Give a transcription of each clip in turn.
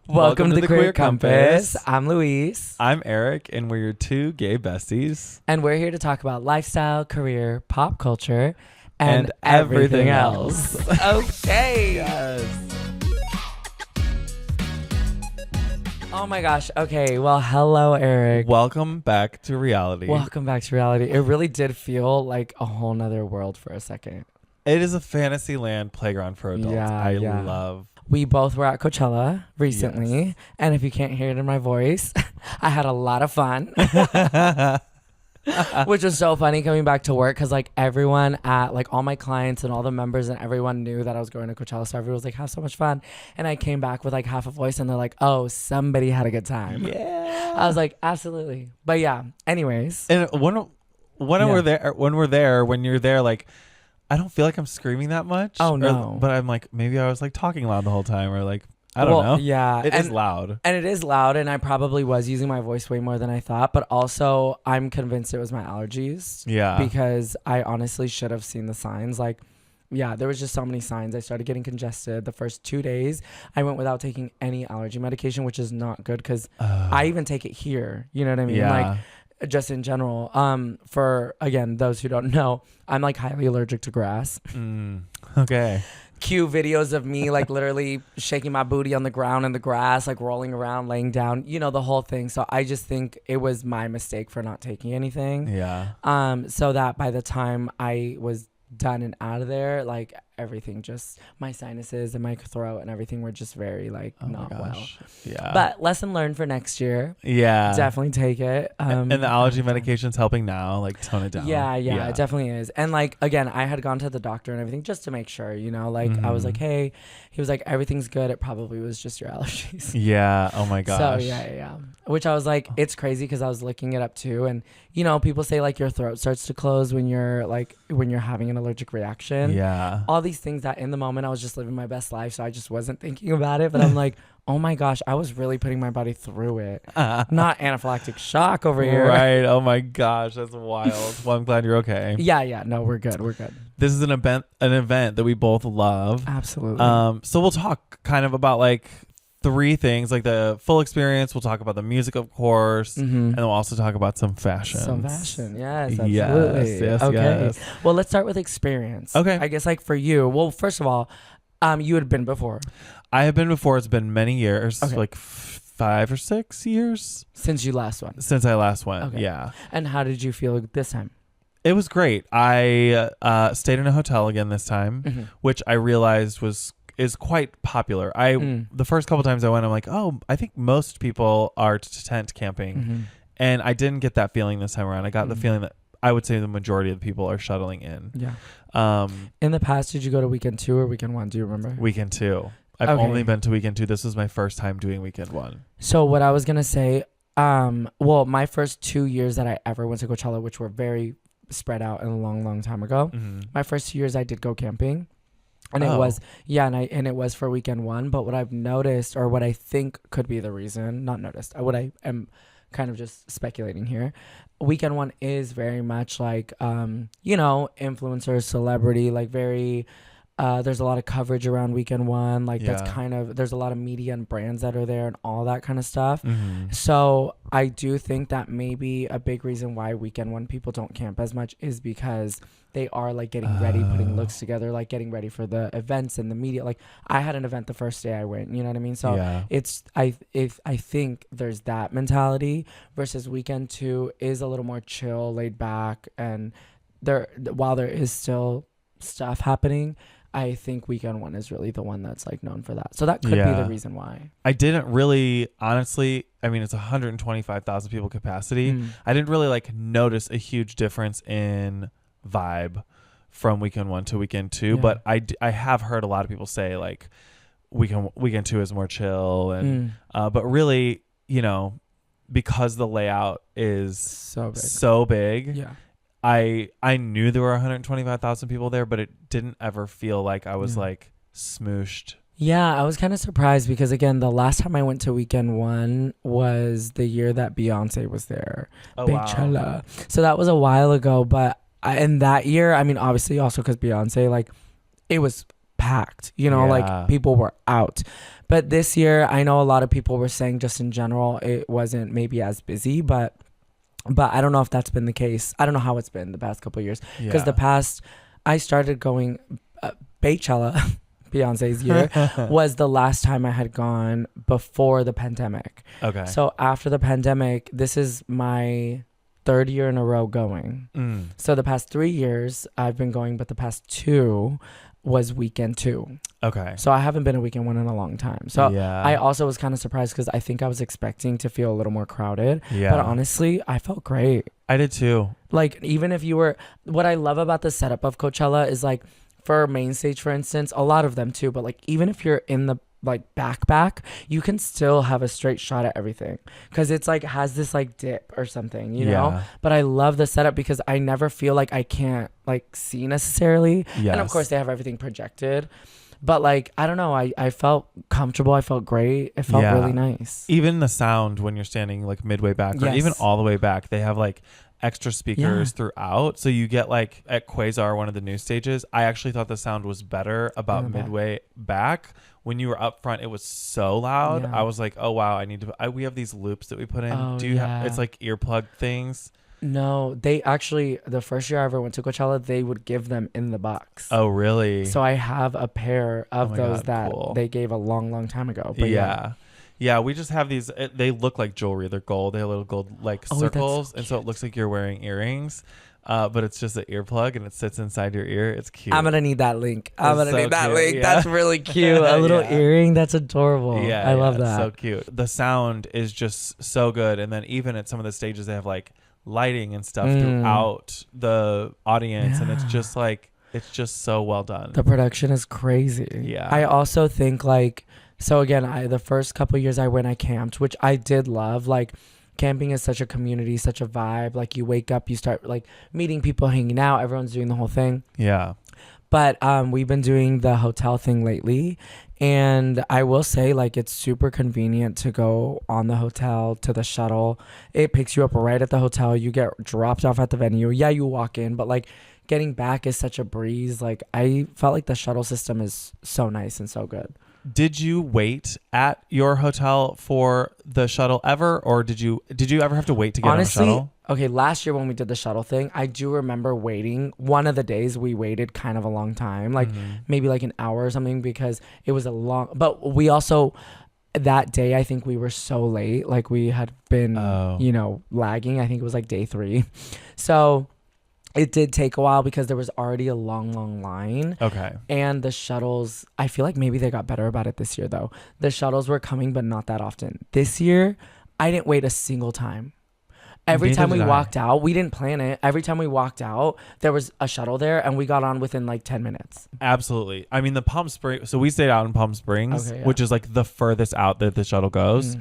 Welcome to the Queer Compass. I'm Luis. I'm Eric, and we're your two gay besties. And we're here to talk about lifestyle, career, pop culture, and everything else. Okay. Yes. Oh my gosh. Okay. Well, hello, Eric. Welcome back to reality. Welcome back to reality. It really did feel like a whole nother world for a second. It is a fantasy land playground for adults. Yeah, I yeah. love. We both were at Coachella recently. Yes. And if you can't hear it in my voice, I had a lot of fun. Which was so funny coming back to work because like everyone at like all my clients and all the members and everyone knew that I was going to Coachella. So everyone was like, have so much fun. And I came back with like half a voice and they're like, oh, somebody had a good time. Yeah. I was like, absolutely. But yeah, anyways. And when you're there, like, I don't feel like I'm screaming that much. Oh, no. But I'm like, maybe I was like talking loud the whole time, or like, I don't know. Yeah. It is loud. And it is loud, and I probably was using my voice way more than I thought, but also I'm convinced it was my allergies. Yeah. Because I honestly should have seen the signs. Like, yeah, there was just so many signs. I started getting congested. The first 2 days, I went without taking any allergy medication, which is not good because I even take it here. You know what I mean? Yeah. Like, just in general. For, again, those who don't know, I'm like highly allergic to grass. Okay. Cue videos of me like literally shaking my booty on the ground in the grass, like rolling around, laying down, you know, the whole thing. So I just think it was my mistake for not taking anything. Yeah. So that by the time I was done and out of there, like everything, just my sinuses and my throat and everything were just very like not well. Yeah. But lesson learned for next year. Yeah. Definitely take it. And the allergy medication's helping now, like tone it down. Yeah, it definitely is. And like, again, I had gone to the doctor and everything just to make sure, you know, like I was like, hey, he was like, everything's good. It probably was just your allergies. Yeah. Oh my gosh. So yeah. Which I was like, it's crazy because I was looking it up too. And, you know, people say like your throat starts to close when you're having an allergic reaction. Yeah. All these things that in the moment I was just living my best life. So I just wasn't thinking about it. But I'm like, oh my gosh, I was really putting my body through it. Not anaphylactic shock over here. Right. Oh my gosh. That's wild. Well, I'm glad you're okay. Yeah. No, we're good. This is an event that we both love. Absolutely. So we'll talk kind of about like 3 things, like the full experience. We'll talk about the music, of course, and then we'll also talk about some fashion. Yes, absolutely. Yes, okay. Yes. Well, let's start with experience. Okay. I guess like for you, well, first of all, you had been before. I have been before. It's been many years, okay. like 5 or 6 years since you last went. Since I last went, okay. Yeah. And how did you feel this time? It was great. I stayed in a hotel again this time, which I realized is quite popular. The first couple times I went, I'm like, oh, I think most people are tent camping, and I didn't get that feeling this time around. I got the feeling that I would say the majority of the people are shuttling in. Yeah. In the past, did you go to weekend 2 or weekend 1? Do you remember? Weekend 2. I've only been to weekend 2. This was my first time doing weekend 1. So what I was gonna say, well, my first 2 years that I ever went to Coachella, which were very spread out and a long time ago, my first 2 years I did go camping. And it was, and it was for weekend 1. But what I've noticed, or what I think could be the reason, not noticed, what I am kind of just speculating here, weekend 1 is very much like, you know, influencer, celebrity, like very, there's a lot of coverage around weekend 1. Like that's kind of, there's a lot of media and brands that are there and all that kind of stuff. So I do think that maybe a big reason why weekend 1 people don't camp as much is because they are like getting ready, putting looks together, like getting ready for the events and the media. Like I had an event the first day I went, you know what I mean? So it's, I think there's that mentality versus weekend 2 is a little more chill, laid back. And while there is still stuff happening, I think weekend 1 is really the one that's like known for that. So that could be the reason why. I didn't really, honestly, I mean, it's 125,000 people capacity. I didn't really like notice a huge difference in vibe from weekend 1 to weekend 2. But I have heard a lot of people say like weekend 2 is more chill. And but really, you know, because the layout is so big. Yeah. I knew there were 125,000 people there, but it didn't ever feel like I was like smooshed. Yeah, I was kind of surprised because, again, the last time I went to weekend 1 was the year that Beyonce was there. Coachella. Wow. So that was a while ago. But in that year, I mean, obviously also because Beyonce, like, it was packed, you know, like people were out. But this year, I know a lot of people were saying just in general, it wasn't maybe as busy, but I don't know if that's been the case. I don't know how it's been the past couple of years. Because I started going, Coachella, Beyonce's year, was the last time I had gone before the pandemic. Okay. So after the pandemic, this is my 3rd year in a row going. So the past 3 years I've been going, but the past 2 was weekend 2. Okay. So I haven't been a weekend one in a long time. So I also was kind of surprised because I think I was expecting to feel a little more crowded. Yeah. But honestly, I felt great. I did too. Like, even if you were, what I love about the setup of Coachella is like, for main stage, for instance, a lot of them too, but like, even if you're in the like back, you can still have a straight shot at everything because it's like has this like dip or something, you know. But I love the setup because I never feel like I can't like see necessarily. Yes. And of course they have everything projected, but like I don't know, I felt comfortable, I felt great, it felt really nice. Even the sound when you're standing like midway back or even all the way back, they have like extra speakers throughout, so you get like at Quasar, one of the new stages, I actually thought the sound was better about midway back. When you were up front, it was so loud. I was like, oh wow, we have these loops that we put in. Do you have, it's like earplug things? No, they actually, the first year I ever went to Coachella, they would give them in the box. Oh really? So I have a pair of those that they gave a long time ago. But yeah, we just have these. They look like jewelry. They're gold. They have little gold like circles, and so it looks like you're wearing earrings. But it's just an earplug, and it sits inside your ear. It's cute. I'm gonna need that link. Yeah. That's really cute. A little earring. That's adorable. Yeah, I love that. So cute. The sound is just so good, and then even at some of the stages, they have like lighting and stuff throughout the audience, and it's just like it's just so well done. The production is crazy. Yeah. I also think like. So again, the first couple of years I went, I camped, which I did love. Like, camping is such a community, such a vibe. Like, you wake up, you start like meeting people, hanging out. Everyone's doing the whole thing. Yeah. But we've been doing the hotel thing lately, and I will say like it's super convenient to go on the hotel to the shuttle. It picks you up right at the hotel. You get dropped off at the venue. Yeah, you walk in, but like getting back is such a breeze. Like, I felt like the shuttle system is so nice and so good. Did you wait at your hotel for the shuttle ever, or did you ever have to wait to get on the shuttle? Okay, last year when we did the shuttle thing, I do remember waiting. One of the days we waited kind of a long time, like maybe like an hour or something, because it was a long. But we also that day, I think we were so late, like we had been, lagging. I think it was like day 3, so. It did take a while because there was already a long line. Okay. And the shuttles, I feel like maybe they got better about it this year, though. The shuttles were coming, but not that often. This year, I didn't wait a single time. Every time we walked out, we didn't plan it. Every time we walked out, there was a shuttle there, and we got on within like 10 minutes. Absolutely. I mean, the Palm Springs, so we stayed out in Palm Springs, which is like the furthest out that the shuttle goes.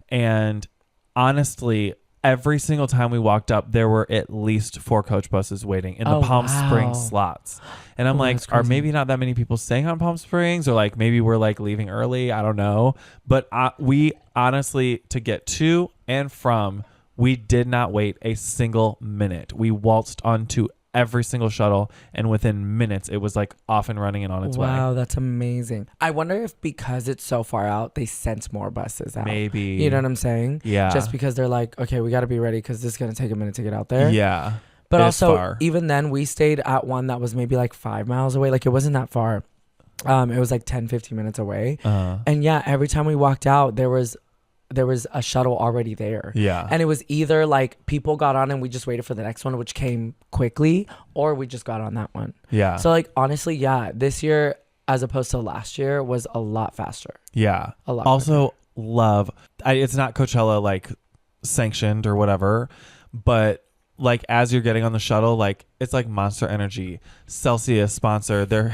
And honestly, every single time we walked up, there were at least 4 coach buses waiting in the Palm Springs slots. And I'm like, are maybe not that many people staying on Palm Springs, or like maybe we're like leaving early? I don't know. But we honestly, to get to and from, we did not wait a single minute. We waltzed onto every single shuttle, and within minutes it was like off and running and on its way. Wow, that's amazing. I wonder if because it's so far out, they sent more buses out. Maybe. You know what I'm saying? Yeah. Just because they're like, okay, we got to be ready because this is going to take a minute to get out there. Yeah. But also, even then, we stayed at one that was maybe like 5 miles away. Like, it wasn't that far. It was like 10, 15 minutes away. And yeah, every time we walked out, there was a shuttle already there. Yeah. And it was either like people got on and we just waited for the next one, which came quickly, or we just got on that one. Yeah. So like, honestly, yeah, this year as opposed to last year was a lot faster. Yeah. A lot. Also love, it's not Coachella like sanctioned or whatever, but like as you're getting on the shuttle, like it's like Monster Energy, Celsius sponsor. They're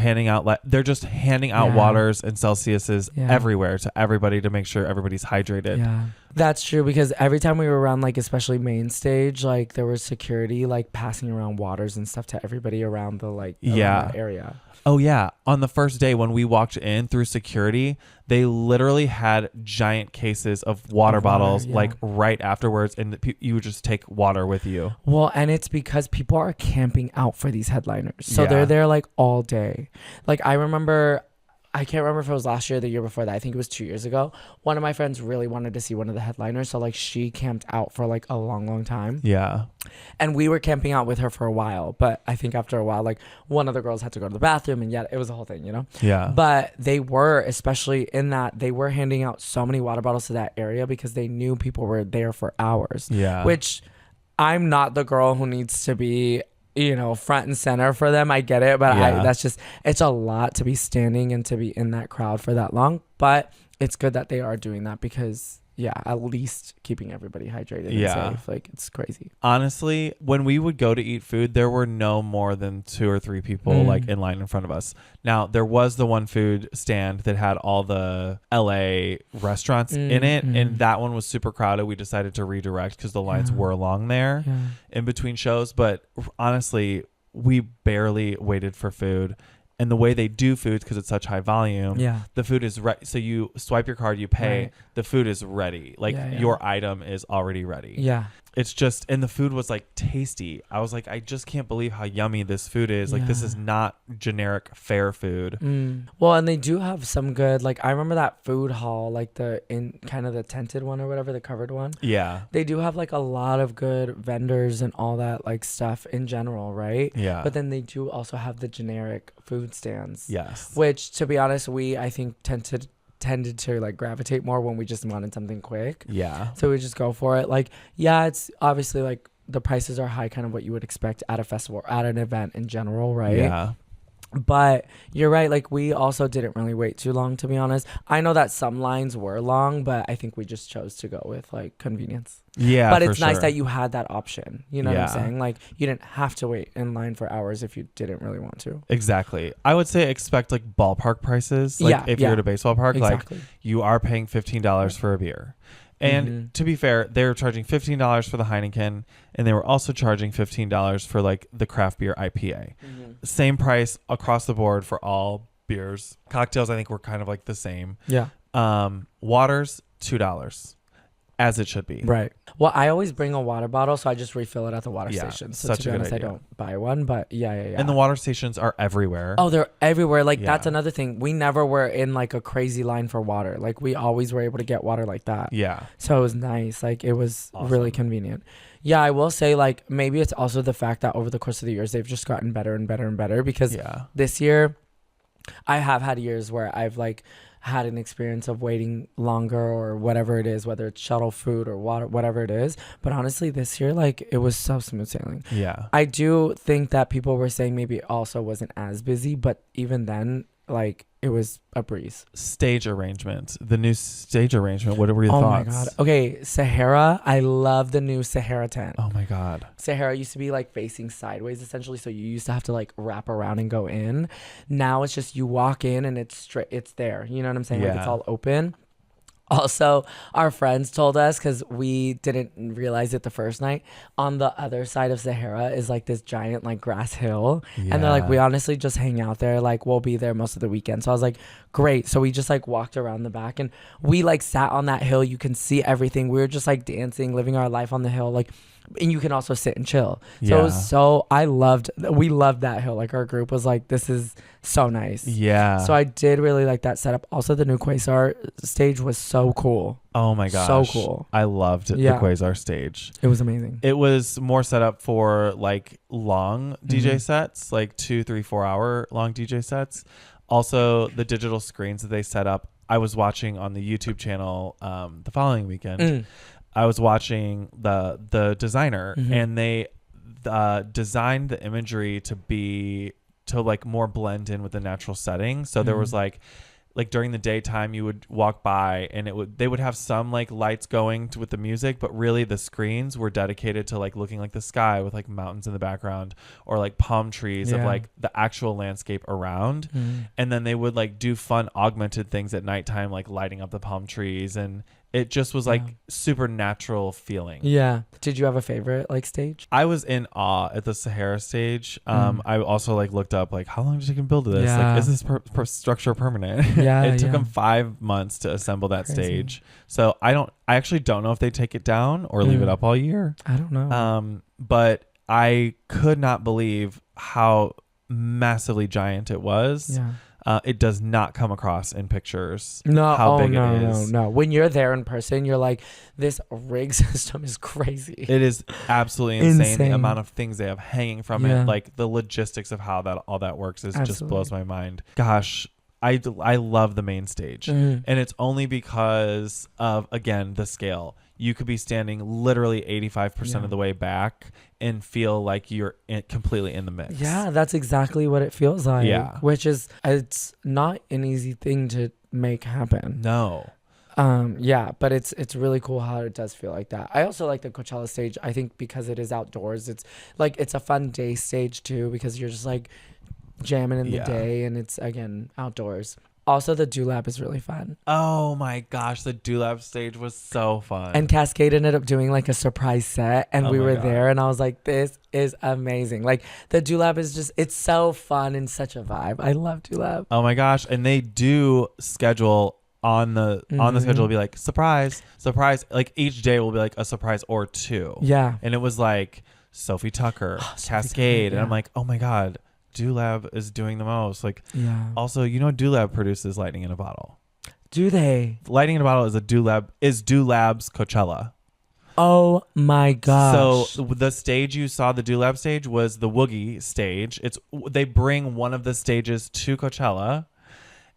just handing out waters and Celsiuses everywhere to everybody to make sure everybody's hydrated. Yeah, that's true, because every time we were around, like especially main stage, like there was security like passing around waters and stuff to everybody around the around that area. Oh yeah, on the first day when we walked in through security, they literally had giant cases of water bottles like right afterwards, and you would just take water with you. Well, and it's because people are camping out for these headliners, so they're there like all day. Like I remember I can't remember if it was last year or the year before that. I think it was 2 years ago. One of my friends really wanted to see one of the headliners. So like she camped out for like a long time. Yeah. And we were camping out with her for a while. But I think after a while, like one of the girls had to go to the bathroom and yet it was a whole thing, you know? Yeah. But they were, especially in that, they were handing out so many water bottles to that area because they knew people were there for hours. Yeah. Which I'm not the girl who needs to be, you know, front and center for them. I get it, but that's just, it's a lot to be standing and to be in that crowd for that long. But it's good that they are doing that because, yeah, at least keeping everybody hydrated and safe. Like, it's crazy. Honestly, when we would go to eat food, there were no more than 2 or 3 people like in line in front of us. Now, there was the one food stand that had all the LA restaurants in it, and that one was super crowded. We decided to redirect because the lines were long there in between shows. But honestly, we barely waited for food. And the way they do food, because it's such high volume, the food is ready. So you swipe your card, you pay, the food is ready. Like your item is already ready. Yeah. It's just, and the food was like tasty. I was like, I just can't believe how yummy this food is. Like this is not generic fair food. Well, and they do have some good, like I remember that food hall, like the in kind of the tented one or whatever, the covered one. Yeah. They do have like a lot of good vendors and all that like stuff in general, right? Yeah. But then they do also have the generic food stands. Yes. Which, to be honest, I think tended to like gravitate more when we just wanted something quick. Yeah. So we just go for it. Like, yeah, it's obviously like the prices are high, kind of what you would expect at a festival, at an event in general, right? Yeah. But you're right. Like, we also didn't really wait too long, to be honest. I know that some lines were long, but I think we just chose to go with like convenience. Yeah. But it's nice that you had that option. You know what I'm Yeah. saying? Like, you didn't have to wait in line for hours if you didn't really want to. Exactly. I would say expect like ballpark prices. Like if you're at a baseball park, exactly. like you are paying $15 for a beer. And to be fair, they were charging $15 for the Heineken, and they were also charging $15 for like the craft beer IPA. Same price across the board for all beers. Cocktails, I think, were kind of like the same. Yeah. Waters, $2, as it should be. Right. Well, I always bring a water bottle, so I just refill it at the water station. So such to be a good honest, idea. I don't buy one, but yeah. And the water stations are everywhere. Oh, they're everywhere. Like that's another thing. We never were in like a crazy line for water. Like we always were able to get water like that. Yeah. So it was nice. Like it was awesome. Really convenient. Yeah, I will say like maybe it's also the fact that over the course of the years they've just gotten better and better and better because this year I have had years where I've like had an experience of waiting longer or whatever it is, whether it's shuttle food or water, whatever it is. But honestly, this year, like it was so smooth sailing. Yeah. I do think that people were saying maybe it also wasn't as busy, but even then, like it was a breeze. Stage arrangement. The new stage arrangement. What were your thoughts? Oh my God. Okay. Sahara. I love the new Sahara tent. Oh my God. Sahara used to be like facing sideways essentially. So you used to have to like wrap around and go in. Now it's just you walk in and it's straight. It's there. You know what I'm saying? Like it's all open. Also, our friends told us, because we didn't realize it the first night, on the other side of Sahara is like this giant like grass hill. And they're like, we honestly just hang out there. Like we'll be there most of the weekend. So I was like, great. So we just like walked around the back and we like sat on that hill. You can see everything. We were just like dancing, living our life on the hill. Like, and you can also sit and chill. So it was we loved that hill. Like our group was like, this is so nice. Yeah. So I did really like that setup. Also, the new Quasar stage was so cool. Oh my gosh. So cool. I loved the Quasar stage. It was amazing. It was more set up for like long DJ sets, like 2, 3, 4 hour long DJ sets. Also, the digital screens that they set up, I was watching on the YouTube channel the following weekend. I was watching the designer and they designed the imagery to like more blend in with the natural setting. So there was like during the daytime you would walk by and they would have some like lights going with the music, but really the screens were dedicated to like looking like the sky with like mountains in the background or like palm trees of like the actual landscape around. And then they would like do fun augmented things at nighttime, like lighting up the palm trees, and it just was like super natural feeling. Yeah. Did you have a favorite like stage? I was in awe at the Sahara stage. I also like looked up like how long did you can build this? Like, is this structure permanent? It took them 5 months to assemble that stage. So I actually don't know if they take it down or leave it up all year. I don't know. But I could not believe how massively giant it was. It does not come across in pictures. No, how big it is. No. When you're there in person, you're like, this rig system is crazy. It is absolutely insane. The amount of things they have hanging from it, like the logistics of how all that works just blows my mind. Gosh, I love the main stage, and it's only because of, again, the scale. You could be standing literally 85% of the way back and feel like you're completely in the mix. Yeah, that's exactly what it feels like. Yeah. Which is, it's not an easy thing to make happen. No. But it's really cool how it does feel like that. I also like the Coachella stage. I think because it is outdoors, it's a fun day stage too, because you're just like jamming in the day, and it's, again, outdoors. Also, the Do-Lab is really fun. Oh my gosh, the Do-Lab stage was so fun. And Cascade ended up doing like a surprise set, and we were there, and I was like, this is amazing. Like, the Do-Lab is just, it's so fun and such a vibe. I love Do-Lab. Oh my gosh, and they do schedule on the schedule, will be like surprise. Like each day will be like a surprise or two. Yeah. And it was like Sophie Tucker, Cascade, and I'm like, oh my God. Do-Lab is doing the most. Like, also, Do-Lab produces Lightning in a Bottle. Do they? Lightning in a Bottle is Do-Lab's Coachella. Oh my gosh. So the stage you saw, the Do-Lab stage, was the Woogie stage. They bring one of the stages to Coachella,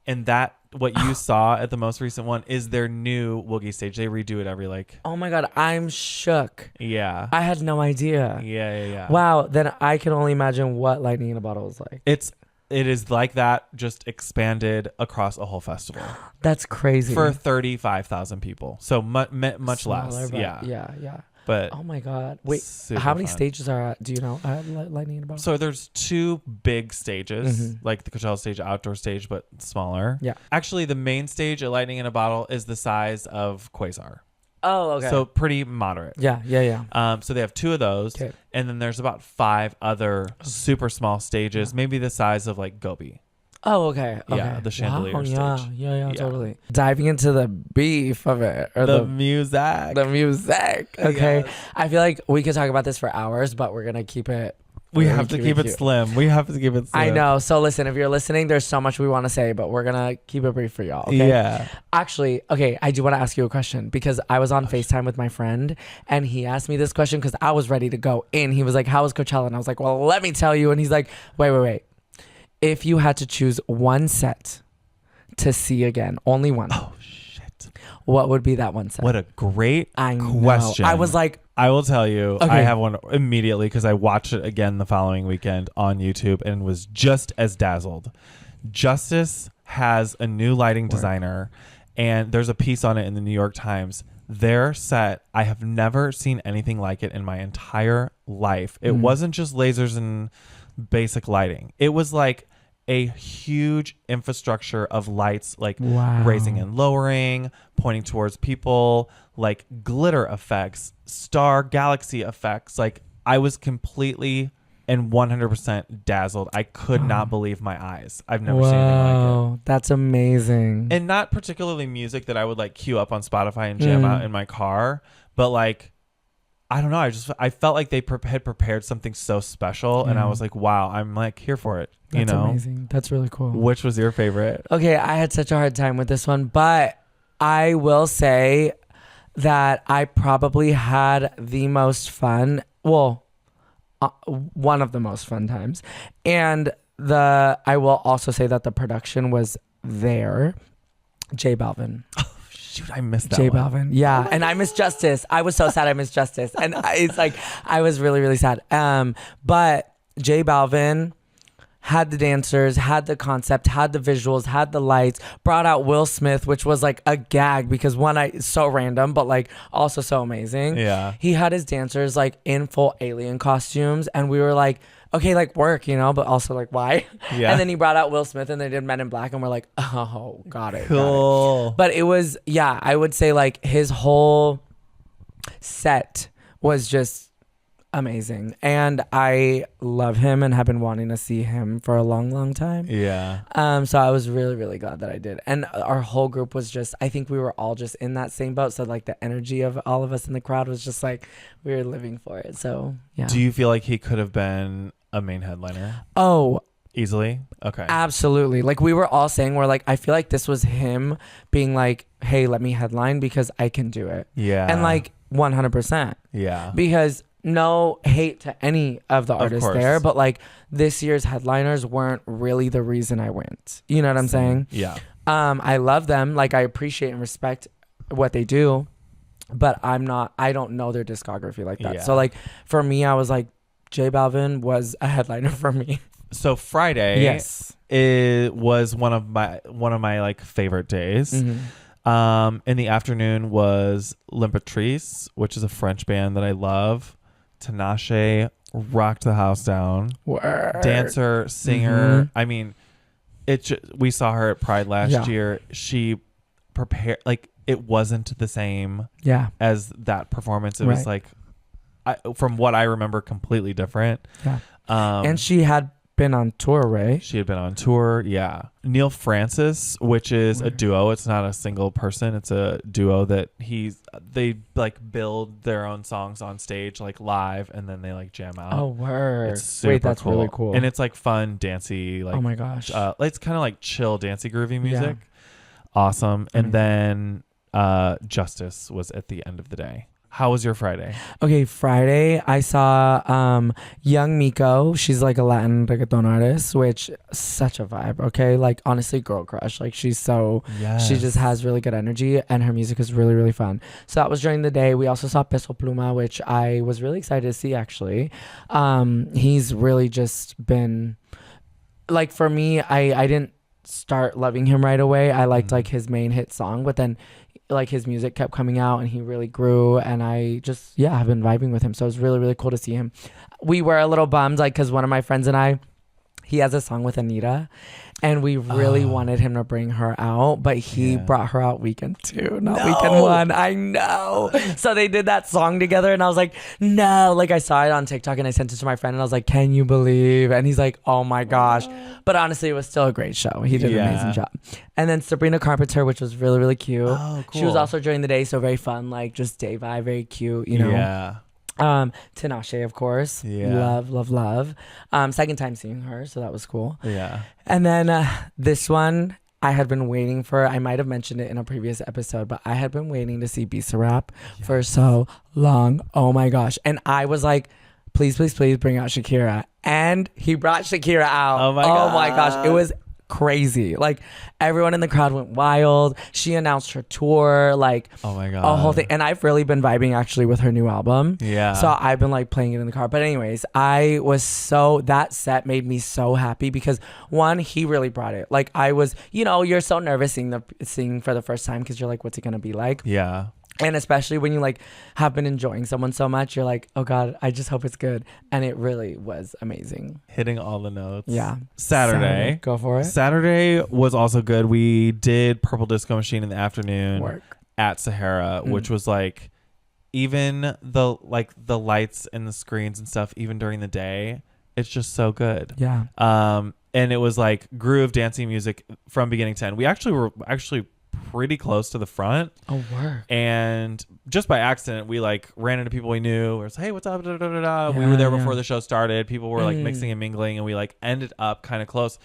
and that what you saw at the most recent one is their new Woogie stage. They redo it every Oh my God, I'm shook. Yeah. I had no idea. Yeah. Wow, then I can only imagine what Lightning in a Bottle is like. It is like that, just expanded across a whole festival. That's crazy. For 35,000 people. So much Smaller, less. Yeah. But oh my God. Wait, how many stages are at, do you know, at Lightning in a Bottle? So there's 2 big stages, like the Coachella stage, outdoor stage, but smaller. Yeah. Actually, the main stage at Lightning in a Bottle is the size of Quasar. Oh, okay. So pretty moderate. Yeah. So they have 2 of those. Okay. And then there's about 5 other super small stages, maybe the size of like Gobi. Oh, okay. Yeah, the chandelier stage. Yeah, totally. Diving into the beef of it. Or the music. The music. Okay. Yes. I feel like we could talk about this for hours, but we're going to keep it. We have to keep it slim. I know. So listen, if you're listening, there's so much we want to say, but we're going to keep it brief for y'all. Okay? Yeah. Actually, okay, I do want to ask you a question, because I was on FaceTime with my friend, and he asked me this question because I was ready to go in. He was like, how was Coachella? And I was like, well, let me tell you. And he's like, wait. If you had to choose one set to see again, only one. Oh, shit. What would be that one set? What a great question. I was like, I will tell you, okay. I have one immediately because I watched it again the following weekend on YouTube and was just as dazzled. Justice has a new lighting designer, and there's a piece on it in the New York Times. Their set, I have never seen anything like it in my entire life. It wasn't just lasers and basic lighting. It was like a huge infrastructure of lights, like raising and lowering, pointing towards people, like glitter effects, star galaxy effects. Like, I was completely and 100% dazzled. I could not believe my eyes. I've never seen anything like it. That's amazing. And not particularly music that I would like queue up on Spotify and jam out in my car, but like, I don't know. I felt like they had prepared something so special, and I was like, wow, I'm like here for it. That's amazing. That's really cool. Which was your favorite? Okay, I had such a hard time with this one, but I will say that I probably had the most fun. Well, one of the most fun times, and I will also say that the production was there. J Balvin. Shoot, I missed that J Balvin. Yeah. And I missed Justice. I was so sad I missed Justice. And it's like, I was really, really sad. But J Balvin had the dancers, had the concept, had the visuals, had the lights, brought out Will Smith, which was like a gag because so random, but like also so amazing. Yeah. He had his dancers like in full alien costumes, and we were like, okay, like work, but also like why? Yeah. And then he brought out Will Smith and they did Men in Black, and we're like, oh, got it. Cool. Got it. But it was, I would say like his whole set was just amazing. And I love him and have been wanting to see him for a long, long time. Yeah. So I was really, really glad that I did. And our whole group was just, I think we were all just in that same boat. So like the energy of all of us in the crowd was just like, we were living for it. So yeah. Do you feel like he could have been a main headliner? Oh, Easily? Okay. Absolutely. Like we were all saying, we're like, I feel like this was him being like, hey, let me headline because I can do it. Yeah. And like 100%. Yeah. Because no hate to any of the artists there, but like this year's headliners weren't really the reason I went. You know what I'm saying? Yeah. I love them. Like I appreciate and respect what they do, but I don't know their discography like that. Yeah. So like for me, I was like, J Balvin was a headliner for me. So Friday, yes, it was one of my like favorite days. Mm-hmm. In the afternoon was L'Impératrice, which is a French band that I love. Tinashe rocked the house down. Word. Dancer, singer. Mm-hmm. I mean, we saw her at Pride last year. She prepared, like it wasn't the same as that performance. It was like, from what I remember, completely different. Yeah. And she had been on tour, right? She had been on tour, yeah. Neil Francis, which is a duo. It's not a single person. It's a duo that they like build their own songs on stage, like live, and then they like jam out. Oh, word. It's super Wait, that's cool. really cool. And it's like fun, dancey, like, oh my gosh. it's kind of like chill, dancey, groovy music. Awesome. And then Justice was at the end of the day. How was your Friday? Okay, Friday I saw Young Miko. She's like a Latin reggaeton artist, which such a vibe. Okay, like honestly, girl crush. Like she just has really good energy, and her music is really really fun. So that was during the day. We also saw Peso Pluma, which I was really excited to see. Actually, he's really just been like, for me, I didn't start loving him right away. I liked like his main hit song, but then like his music kept coming out and he really grew, and I just have been vibing with him. So it was really really cool to see him. We were a little bummed, like, because one of my friends and I, he has a song with Anita, and we really wanted him to bring her out, but he brought her out weekend 2, not weekend 1. I know. So they did that song together, and I was like, no. Like I saw it on TikTok and I sent it to my friend, and I was like, can you believe? And he's like, oh my gosh. But honestly, it was still a great show. He did an amazing job. And then Sabrina Carpenter, which was really really cute. Oh, cool. She was also during the day, so very fun, like just day vibe, very cute, you know. Yeah. Tinashe, of course. Love. Second time seeing her, so that was cool. Yeah. And then this one I had been waiting for. I might have mentioned it in a previous episode, but I had been waiting to see Bisa Rap for so long. Oh my gosh. And I was like, please bring out Shakira. And he brought Shakira out. Oh my gosh. It was crazy. Like everyone in the crowd went wild. She announced her tour, like oh my god, a whole thing. And I've really been vibing actually with her new album. Yeah. So I've been like playing it in the car. But anyways, that set made me so happy because one, he really brought it. Like I was, you're so nervous singing for the first time because you're like, what's it gonna be like? Yeah. And especially when you like have been enjoying someone so much, you're like, oh God, I just hope it's good. And it really was amazing. Hitting all the notes. Yeah. Saturday. Go for it. Saturday was also good. We did Purple Disco Machine in the afternoon at Sahara, which was like, even the lights and the screens and stuff, even during the day, it's just so good. Yeah. And it was like groove dancing music from beginning to end. We actually were pretty close to the front. Oh, word. And just by accident, we like ran into people we knew. We was, hey, what's up? We were there before the show started. People were like mixing and mingling, and we like ended up kind of close.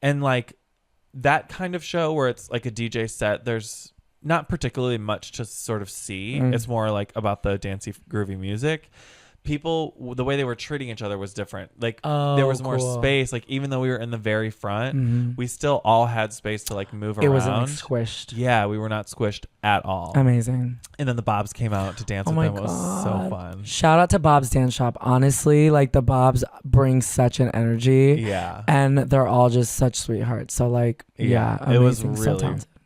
And like that kind of show where it's like a DJ set, there's not particularly much to sort of see. It's more like about the dancey, groovy music. People, the way they were treating each other was different. Like there was more space. Like even though we were in the very front, we still all had space to like move around. It wasn't like squished. Yeah, we were not squished at all. Amazing. And then the Bobs came out to dance with them. It was so fun. Shout out to Bob's Dance Shop. Honestly, like the Bobs bring such an energy. Yeah. And they're all just such sweethearts. So like, amazing. It was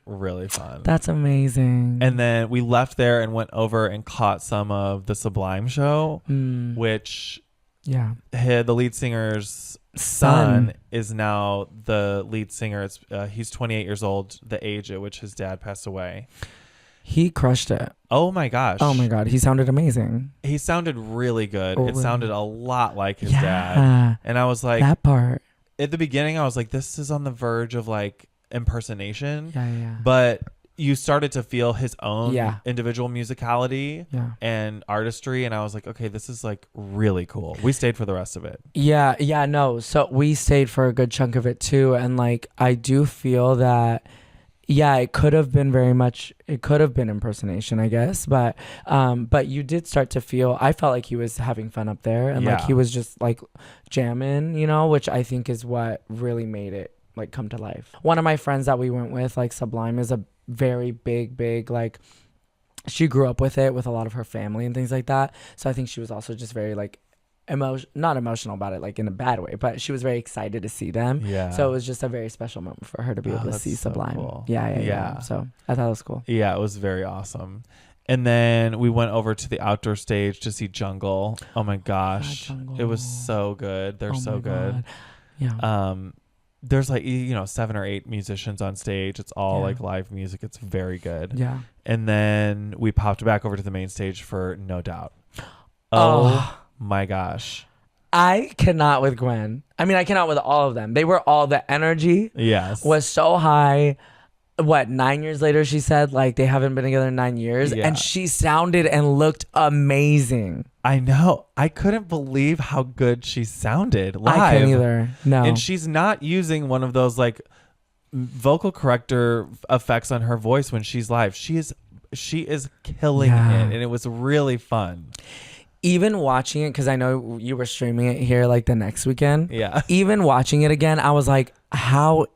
really fun. That's amazing. And then we left there and went over and caught some of the Sublime show, which the lead singer's son is now the lead singer. He's 28 years old, the age at which his dad passed away. He crushed it. Oh my gosh. Oh my God. He sounded amazing. He sounded really good. It sounded a lot like his dad. And I was like, that part. At the beginning, I was like, this is on the verge of like impersonation. Yeah. But you started to feel his own individual musicality and artistry, and I was like, okay, this is like really cool. We stayed for the rest of it. No, so we stayed for a good chunk of it too, and like I do feel that it could have been impersonation, I guess, but you did start to feel, I felt like he was having fun up there, and like he was just like jamming, you know, which I think is what really made it like come to life. One of my friends that we went with, like Sublime, is a very big, like, she grew up with it with a lot of her family and things like that, so I think she was also just very like not emotional about it like in a bad way, but she was very excited to see them. So it was just a very special moment for her to be able to see Sublime. Cool. Yeah. So I thought it was cool. Yeah, it was very awesome. And then we went over to the outdoor stage to see Jungle. Oh my gosh, it was so good. They're so good. Yeah. There's like 7 or 8 musicians on stage. It's all like live music. It's very good. Yeah. And then we popped back over to the main stage for No Doubt. Oh my gosh. I cannot with Gwen. I mean, I cannot with all of them. They were all, the energy was so high. What, 9 years later, she said, like, they haven't been together in 9 years. Yeah. And she sounded and looked amazing. I know. I couldn't believe how good she sounded live. I couldn't either. No. And she's not using one of those, like, vocal corrector effects on her voice when she's live. She is killing it. And it was really fun. Even watching it, because I know you were streaming it here, like, the next weekend. Yeah. Even watching it again, I was like, how?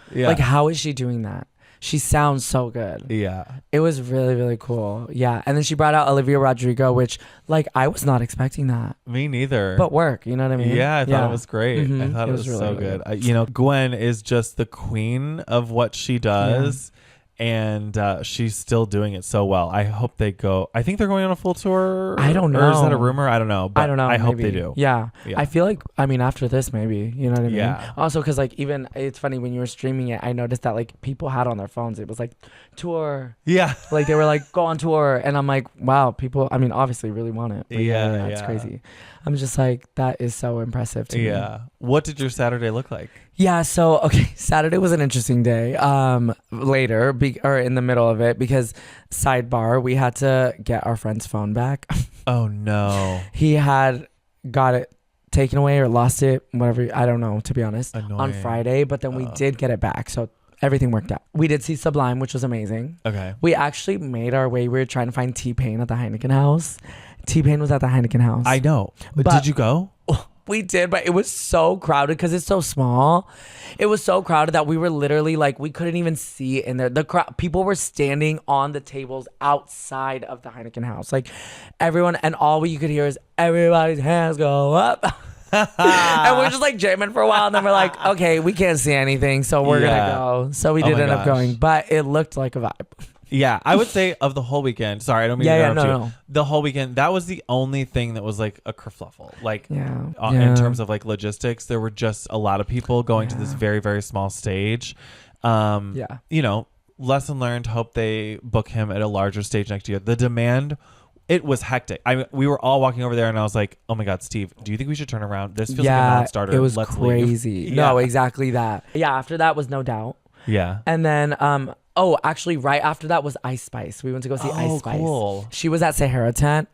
Yeah. Like, how is she doing that? She sounds so good. Yeah. It was really, really cool. Yeah. And then she brought out Olivia Rodrigo, which, like, I was not expecting that. Me neither. But work, you know what I mean? Yeah, I thought it was great. I thought it was really, so really good. Gwen is just the queen of what she does. And she's still doing it so well. I hope they go. I think they're going on a full tour. I don't know. Or is that a rumor? I don't know. But I don't know. I hope they do. Yeah. I feel like, I mean, after this, maybe. You know what I mean? Yeah. Also, because, like, even, it's funny, when you were streaming it, I noticed that, like, people had on their phones, it was like, tour. Yeah. Like, they were like, go on tour. And I'm like, wow, people, I mean, obviously really want it. But yeah, it's crazy. I'm just like, that is so impressive to me. Yeah. What did your Saturday look like? Yeah, so, okay, Saturday was an interesting day. Later, or in the middle of it, because, sidebar, we had to get our friend's phone back. Oh, no. He had got it taken away or lost it, whatever, I don't know, to be honest, Annoying. On Friday, but then we did get it back, so everything worked out. We did see Sublime, which was amazing. Okay. We actually made our way. We were trying to find T-Pain at the Heineken House. T-Pain was at the Heineken House. I know. But did you go? We did, but it was so crowded because it's so small. It was so crowded that we were literally like, we couldn't even see in there. The crowd, people were standing on the tables outside of the Heineken House. Like, everyone, and all you could hear is everybody's hands go up. And we're just like jamming for a while, and then we're like, okay, we can't see anything, so we're gonna go. So we did end up going, but it looked like a vibe. Yeah, I would say of the whole weekend. Sorry, I don't mean to interrupt you. No. The whole weekend, that was the only thing that was like a kerfluffle. Like, in terms of like logistics, there were just a lot of people going to this very, very small stage. You know, lesson learned. Hope they book him at a larger stage next year. The demand, it was hectic. We were all walking over there, and I was like, "Oh my God, Steve, do you think we should turn around? This feels like a non-starter. It was Let's crazy. Leave." No, exactly that. Yeah, after that was No Doubt. Yeah, and then actually, right after that was Ice Spice. We went to go see Ice Spice. Cool. She was at Sahara Tent.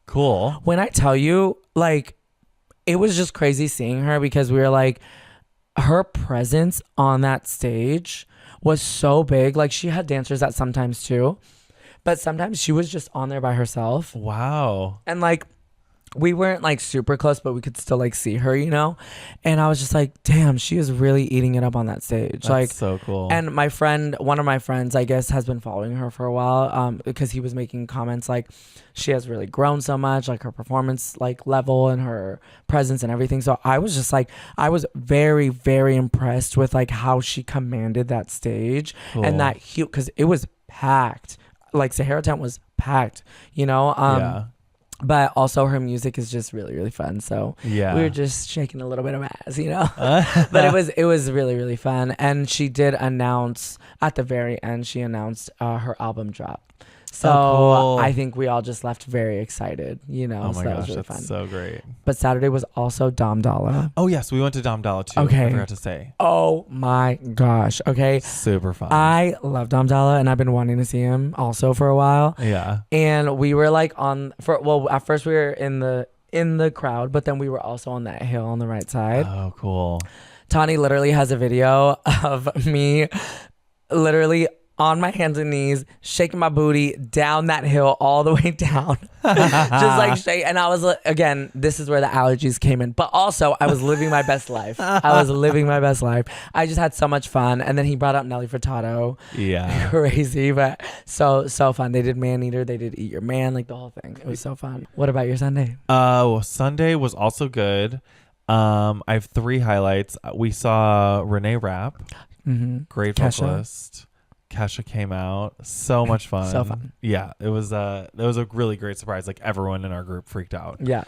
Cool. When I tell you, like, it was just crazy seeing her, because we were like, her presence on that stage was so big. Like, she had dancers that sometimes too, but sometimes she was just on there by herself. Wow. And like, we weren't like super close, but we could still like see her, you know? And I was just like, damn, she is really eating it up on that stage. That's like, so cool. And my friend, one of my friends, I guess, has been following her for a while, because he was making comments like, she has really grown so much, like her performance like level and her presence and everything. So I was just like, I was very, very impressed with like how she commanded that stage. Cool. And that huge, because it was packed. Like, Sahara Tent was packed, you know? But also her music is just really, really fun. So we were just shaking a little bit of ass, you know. But it was really, really fun. And she did announce at the very end. She announced her album drop. So cool. I think we all just left very excited, you know. Oh my so that gosh, was really that's fun. so great. But Saturday was also Dom Dalla. Oh yes, we went to Dom Dalla too. Okay. I forgot to say. Oh my gosh. Okay. Super fun. I love Dom Dalla, and I've been wanting to see him also for a while. Yeah. And we were like at first we were in the crowd, but then we were also on that hill on the right side. Oh, cool. Tani literally has a video of me literally on my hands and knees, shaking my booty down that hill all the way down. Just like shake. And I was, again, this is where the allergies came in. But also, I was living my best life. I just had so much fun. And then he brought up Nelly Furtado. Yeah. Crazy, but so fun. They did Man Eater. They did Eat Your Man, like the whole thing. It was so fun. What about your Sunday? Sunday was also good. I have 3 highlights. We saw Renee rap. Mm-hmm. Great vocalist. Kesha came out. So much fun. So fun. Yeah, it was a really great surprise. Like everyone in our group freaked out. Yeah.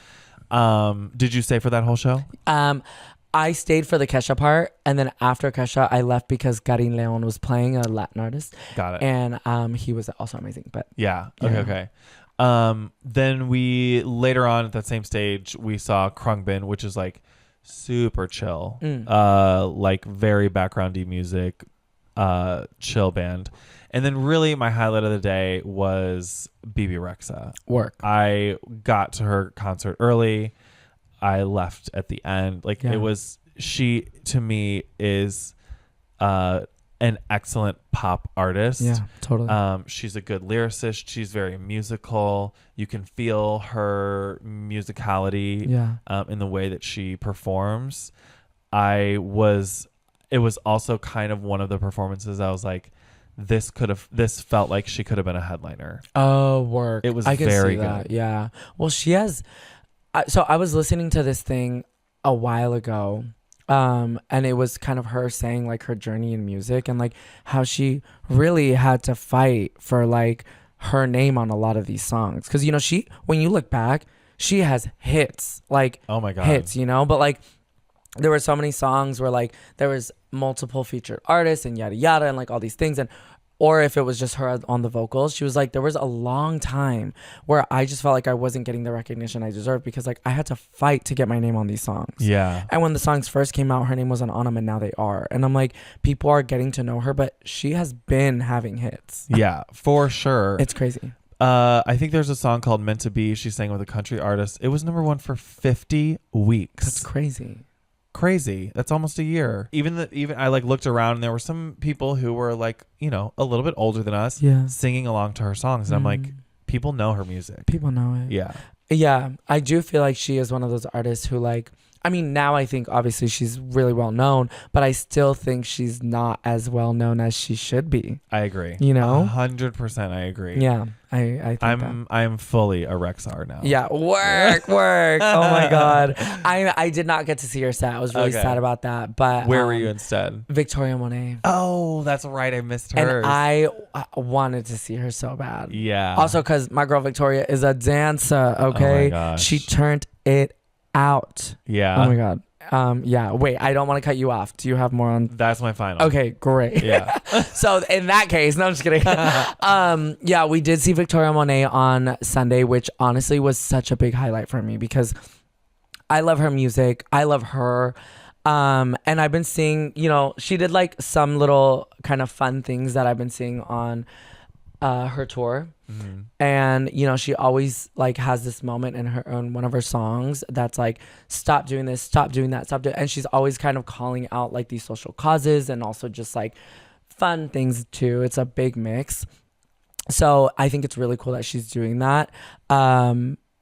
Did you stay for that whole show? I stayed for the Kesha part, and then after Kesha, I left because Karin Leon was playing, a Latin artist. Got it. And he was also amazing. But yeah. Okay. Then we later on at that same stage we saw Krungbin, which is like super chill, like very backgroundy music. Chill band. And then really my highlight of the day was BB Rexa. Work. I got to her concert early. I left at the end. Like it was, she to me is an excellent pop artist. Yeah, totally. She's a good lyricist. She's very musical. You can feel her musicality in the way that she performs. It was also kind of one of the performances I was like, this felt like she could have been a headliner. Oh, work. It was I can very see that. good. Yeah. Well, she has. So I was listening to this thing a while ago, and it was kind of her saying like her journey in music and like how she really had to fight for like her name on a lot of these songs. Because, you know, when you look back, she has hits, like, oh my God, hits, you know, but like there were so many songs where like there was multiple featured artists and yada yada and like all these things, and or if it was just her on the vocals, she was like, there was a long time where I just felt like I wasn't getting the recognition I deserved because like I had to fight to get my name on these songs. Yeah. And when the songs first came out, her name wasn't on them, and now they are. And I'm like, people are getting to know her, but she has been having hits. Yeah, for sure. It's crazy. I think there's a song called Meant to Be. She sang with a country artist. It was #1 for 50 weeks. That's crazy. That's almost a year. Even I like looked around and there were some people who were like, you know, a little bit older than us, singing along to her songs, and I'm like, people know her music. People know it. Yeah. I do feel like she is one of those artists who like, I mean, now I think obviously she's really well known, but I still think she's not as well known as she should be. I agree. You know, 100%. I agree. Yeah, I think I'm fully a Rexar now. Yeah, work. Oh my God, I did not get to see her set. I was really sad about that. But where were you instead? Victoria Monet. Oh, that's right. I missed hers. And I wanted to see her so bad. Yeah. Also, because my girl Victoria is a dancer. Okay, oh my gosh. She turned it out. Yeah. Oh my God. Yeah. Wait, I don't want to cut you off. Do you have more on? That's my final. Okay, great. Yeah. So in that case, no, I'm just kidding. Yeah, we did see Victoria Monet on Sunday, which honestly was such a big highlight for me because I love her music. I love her. And I've been seeing, you know, she did like some little kind of fun things that I've been seeing on her tour. Mm-hmm. And you know, she always like has this moment in her own one of her songs that's like, stop doing this, stop doing that, stop doing, and she's always kind of calling out like these social causes and also just like fun things too. It's a big mix. So I think it's really cool that she's doing that.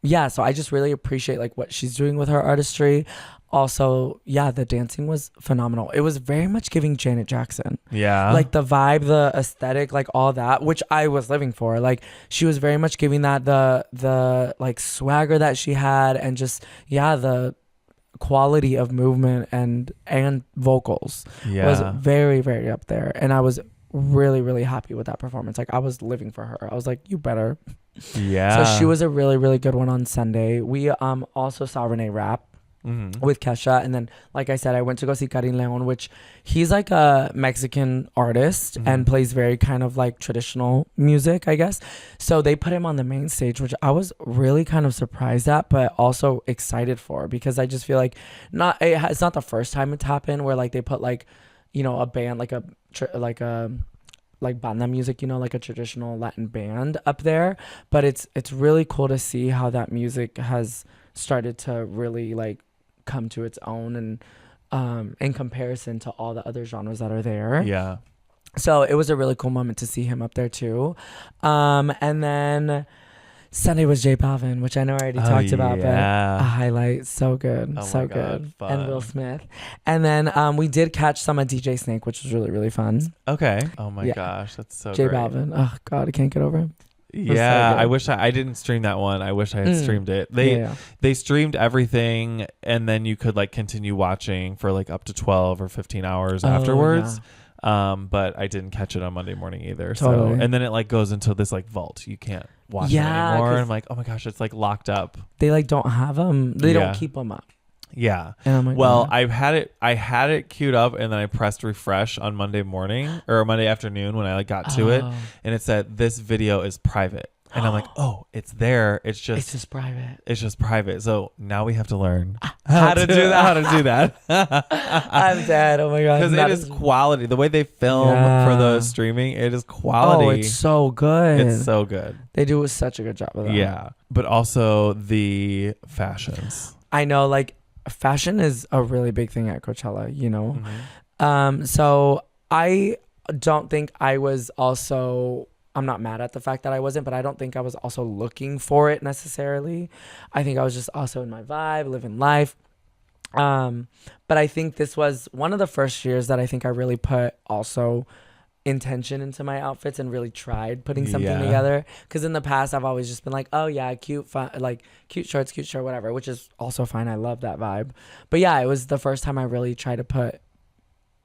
Yeah, so I just really appreciate like what she's doing with her artistry. Also, yeah, the dancing was phenomenal. It was very much giving Janet Jackson. Yeah. Like the vibe, the aesthetic, like all that, which I was living for. Like she was very much giving that the like swagger that she had, and just, yeah, the quality of movement and vocals was very, very up there. And I was really, really happy with that performance. Like I was living for her. I was like, you better. Yeah. So she was a really, really good one on Sunday. We also saw Renee rap. with Kesha. And then, like I said, I went to go see Karin Leon, which he's like a Mexican artist and plays very kind of like traditional music, I guess. So they put him on the main stage, which I was really kind of surprised at, but also excited for, because I just feel like it's not the first time it's happened where like they put like, you know, a band like banda music, you know, like a traditional Latin band up there. But it's really cool to see how that music has started to really like come to its own, and in comparison to all the other genres that are there. Yeah. So it was a really cool moment to see him up there too. And then Sunday was J Balvin, which I know I already talked about, but a highlight. So good. Oh so my God, good. fun. And Will Smith. And then we did catch some of DJ Snake, which was really, really fun. Okay. Oh my gosh, that's so J great. Balvin. Oh God, I can't get over him. Yeah, so I wish I didn't stream that one. I wish I had streamed it. They streamed everything, and then you could like continue watching for like up to 12 or 15 hours afterwards. But I didn't catch it on Monday morning either. Totally. So, and then it like goes into this like vault. You can't watch it anymore. And I'm like, oh my gosh, it's like locked up. They like don't have them. They don't keep them up. Yeah. And I'm like, well, I had it queued up, and then I pressed refresh on Monday morning or Monday afternoon when I like got to it, and it said this video is private. And I'm like, oh, it's there. It's just private. It's just private. So now we have to learn how to do that. How to do that. I'm dead. Oh my God. Because it is quality. The way they film for the streaming, it is quality. Oh, it's so good. It's so good. They do such a good job of that. Yeah. But also the fashions. I know, like, fashion is a really big thing at Coachella, you know? So I don't think I was also... I'm not mad at the fact that I wasn't, but I don't think I was also looking for it necessarily. I think I was just also in my vibe, living life. But I think this was one of the first years that I think I really put also intention into my outfits and really tried putting something together. Because in the past, I've always just been like, oh yeah, cute, fun, like cute shorts, cute shirt, whatever, which is also fine. I love that vibe. But yeah, it was the first time I really tried to put,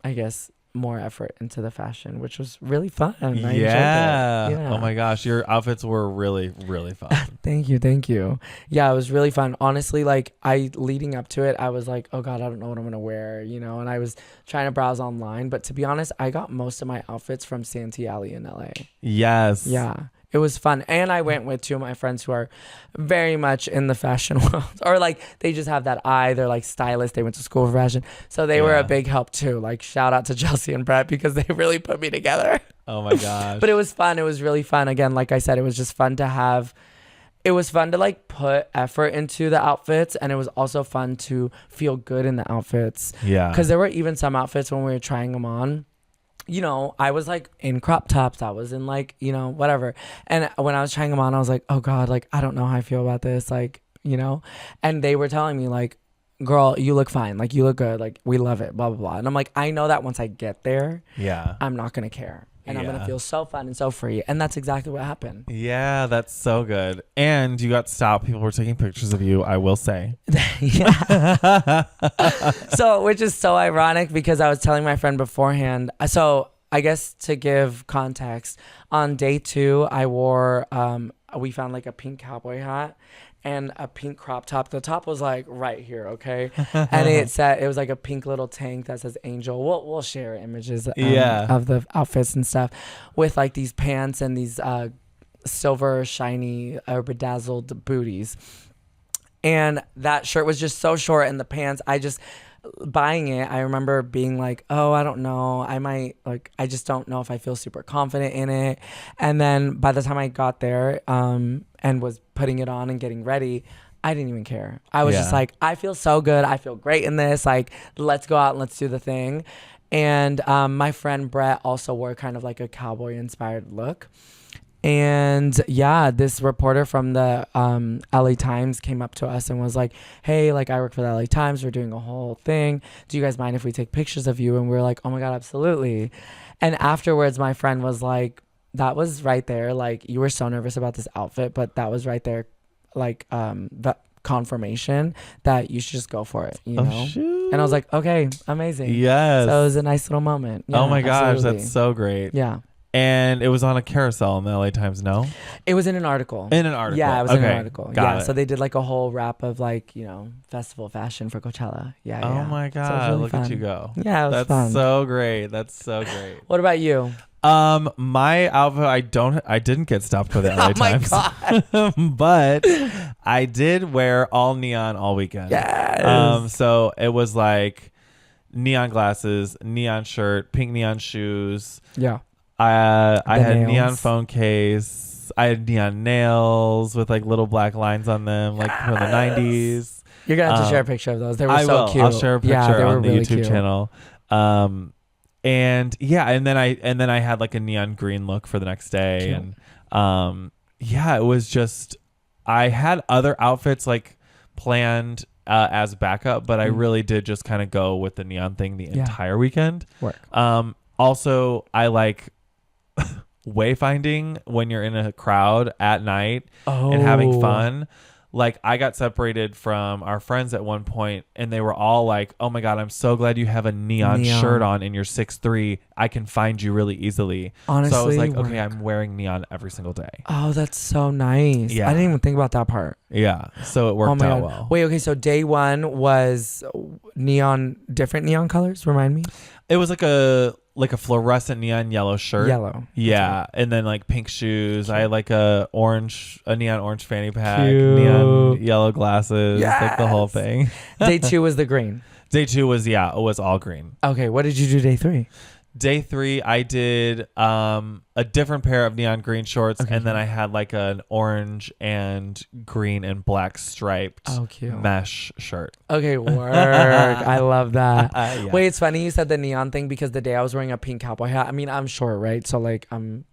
I guess, more effort into the fashion, which was really fun. I enjoyed it. Yeah. Oh my gosh, your outfits were really, really fun. Thank you. Yeah, it was really fun. Honestly, like leading up to it, I was like, oh God, I don't know what I'm gonna wear, you know, and I was trying to browse online. But to be honest, I got most of my outfits from Santee Alley in LA. Yes. Yeah. It was fun. And I went with two of my friends who are very much in the fashion world, or like they just have that eye. They're like stylists. They went to school for fashion. So they were a big help too. Like shout out to Chelsea and Brett because they really put me together. Oh my gosh. But it was fun. It was really fun. Again, like I said, it was just fun to have. It was fun to like put effort into the outfits, and it was also fun to feel good in the outfits. Yeah. Because there were even some outfits when we were trying them on. You know, I was like in crop tops. I was in like, you know, whatever. And when I was trying them on, I was like, oh God, like, I don't know how I feel about this. Like, you know, and they were telling me like, girl, you look fine. Like, you look good. Like, we love it, blah, blah, blah. And I'm like, I know that once I get there, I'm not going to care. And I'm going to feel so fun and so free. And that's exactly what happened. Yeah, that's so good. And you got stopped. People were taking pictures of you, I will say. Yeah. So, which is so ironic because I was telling my friend beforehand. So, I guess to give context, on day 2, I wore, we found like a pink cowboy hat and a pink crop top. The top was like right here, okay? And it was like a pink little tank that says Angel. We'll share images of the outfits and stuff with like these pants and these silver shiny bedazzled booties. And that shirt was just so short, and the pants, buying it, I remember being like, oh, I don't know, I just don't know if I feel super confident in it. And then by the time I got there and was putting it on and getting ready, I didn't even care. I was just like, I feel so good, I feel great in this, like, let's go out and let's do the thing. And my friend Brett also wore kind of like a cowboy inspired look. And yeah, this reporter from the LA Times came up to us and was like, hey, like, I work for the LA Times. We're doing a whole thing. Do you guys mind if we take pictures of you? And we were like, oh my God, absolutely. And afterwards, my friend was like, that was right there. Like, you were so nervous about this outfit, but that was right there. Like, the confirmation that you should just go for it, you know? Shoot. And I was like, okay, amazing. Yes. So it was a nice little moment. Yeah, oh my gosh, absolutely. that's so great. Yeah. And it was on a carousel in the LA Times, no? It was in an article. In an article. Yeah, it was in an article. Got it. So they did like a whole wrap of like, festival fashion for Coachella. Yeah. Oh my God. So really look fun. at you go. Yeah, it was That's fun. so great. That's so great. What about you? My outfit, I didn't get stopped by the LA Times. God. But I did wear all neon all weekend. Yes. So it was like neon glasses, neon shirt, pink neon shoes. Yeah. I had nails. neon phone case. I had neon nails with like little black lines on them, like from the 90s. You're going to have to share a picture of those. They were so cute. I'll share a picture on the really YouTube cute. channel. And then I had like a neon green look for the next day. Cute. And it was just, I had other outfits like planned as backup, but I really did just kind of go with the neon thing the entire weekend. Work. Also, I like wayfinding when you're in a crowd at night and having fun. Like, I got separated from our friends at one point, and they were all like, oh my God, I'm so glad you have a neon shirt on and you're 6'3". I can find you really easily. Honestly, so I was like, okay, I'm wearing neon every single day. Oh, that's so nice. Yeah. I didn't even think about that part. Yeah. So it worked out well. Wait, okay, so day one was different neon colors, remind me? It was like a fluorescent neon yellow shirt. Yellow. Yeah. And then like pink shoes. Cute. I had like a neon orange fanny pack, Cute. Neon yellow glasses, like the whole thing. Day 2 was the green. Day 2 was, it was all green. Okay. What did you do day 3? Day 3, I did a different pair of neon green shorts, and then I had like an orange and green and black striped mesh shirt. Okay, work. I love that. Yeah. Wait, it's funny you said the neon thing because the day I was wearing a pink cowboy hat. I mean, I'm short, right? So like I'm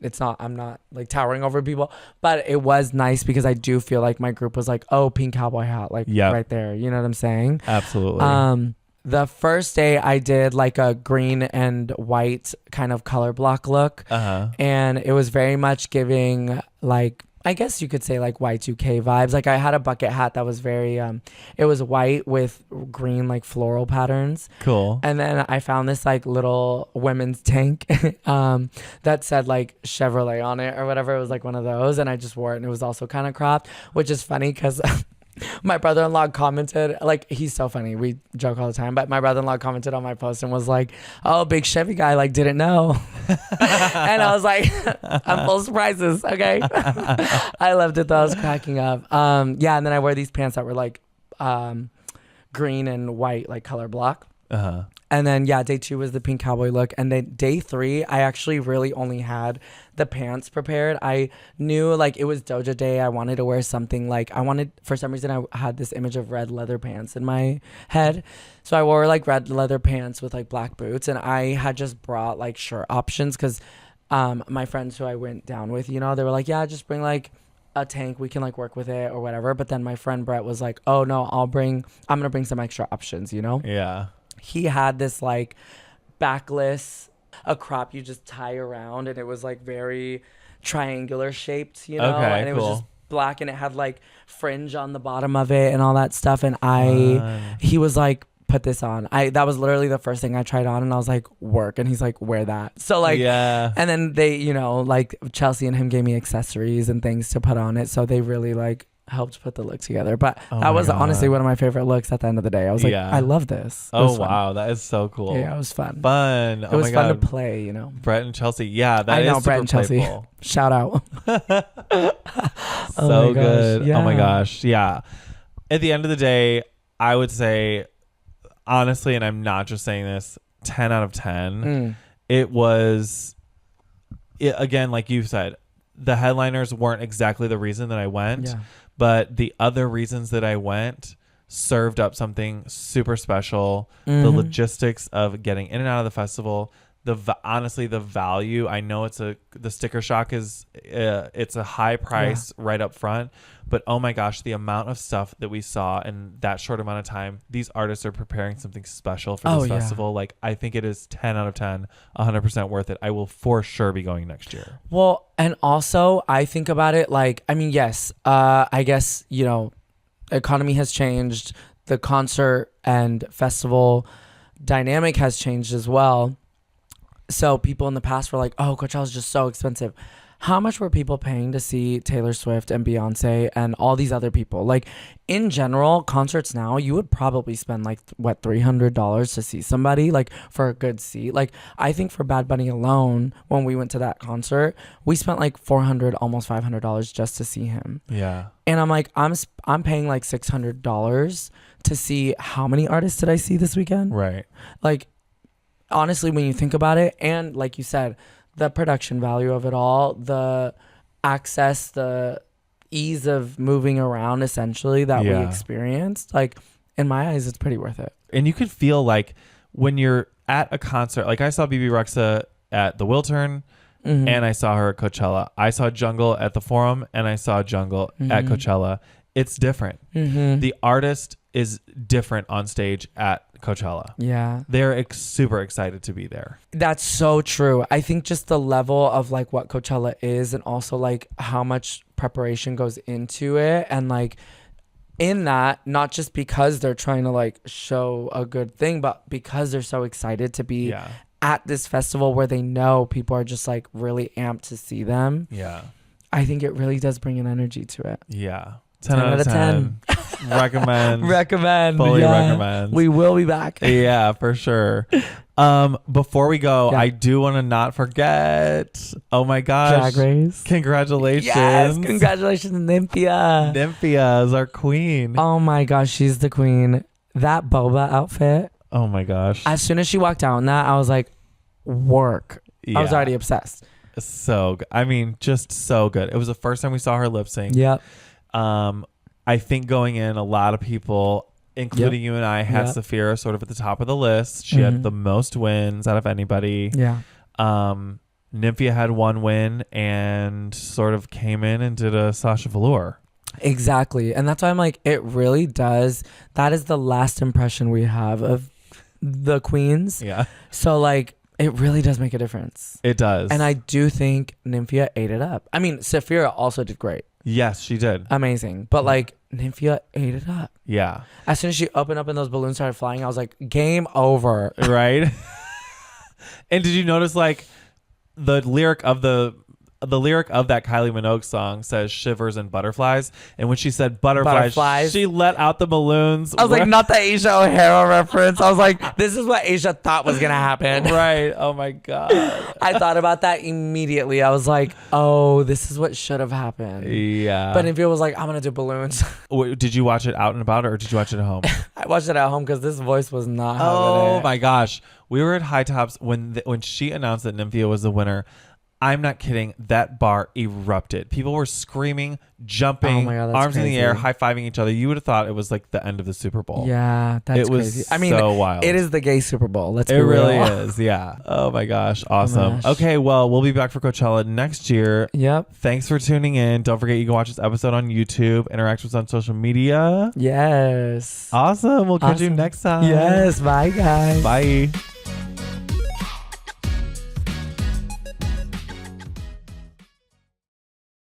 not like towering over people, but it was nice because I do feel like my group was like, oh, pink cowboy hat, like right there. You know what I'm saying? Absolutely. The first day I did like a green and white kind of color block look. And it was very much giving like, I guess you could say like Y2K vibes. Like I had a bucket hat that was very, it was white with green like floral patterns. Cool. And then I found this like little women's tank that said like Chevrolet on it or whatever. It was like one of those. And I just wore it and it was also kind of cropped, which is funny because my brother-in-law commented, like, he's so funny. We joke all the time, but my brother-in-law commented on my post and was like, oh, big Chevy guy, like, didn't know. And I was like, I'm full of surprises, okay? I loved it, though. I was cracking up. And then I wear these pants that were, like, green and white, like, color block. And then, day 2 was the pink cowboy look. And then day 3, I actually really only had the pants prepared. I knew, like, it was Doja Day. I wanted to wear something, like, for some reason, I had this image of red leather pants in my head. So I wore, like, red leather pants with, like, black boots. And I had just brought, like, shirt options because my friends who I went down with, they were like, yeah, just bring, like, a tank. We can, like, work with it or whatever. But then my friend Brett was like, oh, no, I'm going to bring some extra options, Yeah. He had this like backless, a crop you just tie around, and it was like very triangular shaped, and it was just black, and it had like fringe on the bottom of it and all that stuff. And he was like, put this on. That was literally the first thing I tried on, and I was like, work. And he's like, wear that. So like, and then they, like Chelsea and him gave me accessories and things to put on it. So they really like helped put the look together. But that was honestly one of my favorite looks at the end of the day. I was like, I love this. Oh, wow. That is so cool. Yeah, it was fun. It was fun to play, Brett and Chelsea. Yeah, that I know, is Brett and Chelsea. Playful. Shout out. So good. Yeah. Oh my gosh. Yeah. At the end of the day, I would say, honestly, and I'm not just saying this, 10 out of 10. It was, again, like you said, the headliners weren't exactly the reason that I went. Yeah. But the other reasons that I went served up something super special. The logistics of getting in and out of the festival, honestly, the value. I know the sticker shock is it's a high price right up front, but oh my gosh, the amount of stuff that we saw in that short amount of time. These artists are preparing something special for this festival. Like, I think it is 10 out of 10, 100% worth it. I will for sure be going next year. Well, and also I think about it like, I mean, yes, I guess, economy has changed. The concert and festival dynamic has changed as well. So people in the past were like, oh, Coachella's just so expensive. How much were people paying to see Taylor Swift and Beyonce and all these other people? Like, in general, concerts now, you would probably spend like, what, $300 to see somebody, like, for a good seat. Like, I think for Bad Bunny alone, when we went to that concert, we spent like $400, almost $500 just to see him. Yeah. And I'm like, I'm paying like $600 to see how many artists did I see this weekend? Right. Like, honestly, when you think about it, and like you said, the production value of it all, the access, the ease of moving around essentially that we experienced, like, in my eyes, it's pretty worth it. And you could feel like when you're at a concert, like I saw BB Rexa at the Wiltern and I saw her at Coachella. I saw Jungle at the Forum and I saw Jungle at Coachella. It's different. The artist is different on stage at Coachella. Yeah. They're super excited to be there. That's so true. I think just the level of like what Coachella is and also like how much preparation goes into it, and like in that, not just because they're trying to like show a good thing, but because they're so excited to be at this festival where they know people are just like really amped to see them. Yeah. I think it really does bring an energy to it. Yeah. 10 out of 10. Recommend. Recommend. Fully recommend. We will be back. Yeah, for sure. Before we go, I do want to not forget. Oh my gosh. Drag Race. Congratulations. Yes. Congratulations, Nymphia. Nymphia is our queen. Oh my gosh. She's the queen. That boba outfit. Oh my gosh. As soon as she walked out in that, I was like, work. Yeah. I was already obsessed. So good. I mean, just so good. It was the first time we saw her lip sync. Yep. I think going in, a lot of people, including you and I, had Saphira sort of at the top of the list. She had the most wins out of anybody. Yeah. Nymphia had one win and sort of came in and did a Sasha Velour. Exactly. And that's why I'm like, it really does. That is the last impression we have of the queens. Yeah. So like, it really does make a difference. It does. And I do think Nymphia ate it up. I mean, Saphira also did great. Yes, she did. Amazing. But like, Nymphia ate it up. Yeah. As soon as she opened up and those balloons started flying, I was like, game over. Right? And did you notice like the lyric of that Kylie Minogue song says shivers and butterflies, and when she said butterflies, she let out the balloons. I was like, not the Asia O'Hara reference. I was like, this is what Asia thought was gonna happen. Right. Oh my god. I thought about that immediately. I was like, oh, this is what should have happened. Yeah. But Nymphia was like, I'm gonna do balloons. Did you watch it out and about, or did you watch it at home? I watched it at home because this voice was not having Oh it. my gosh. We were at High Tops when she announced that Nymphia was the winner. I'm not kidding. That bar erupted. People were screaming, jumping, Oh my God, that's arms in the crazy. air, high-fiving each other. You would have thought it was like the end of the Super Bowl. Yeah, that's it was crazy. I mean, so wild. it is the gay Super Bowl. Let's be It real. really is. Yeah. Oh my gosh. Awesome. gosh. Okay. Well, we'll be back for Coachella next year. Yep. Thanks for tuning in. Don't forget you can watch this episode on YouTube. Interact with us on social media. Yes. Awesome. We'll catch you next time. Yes. Bye, guys. Bye.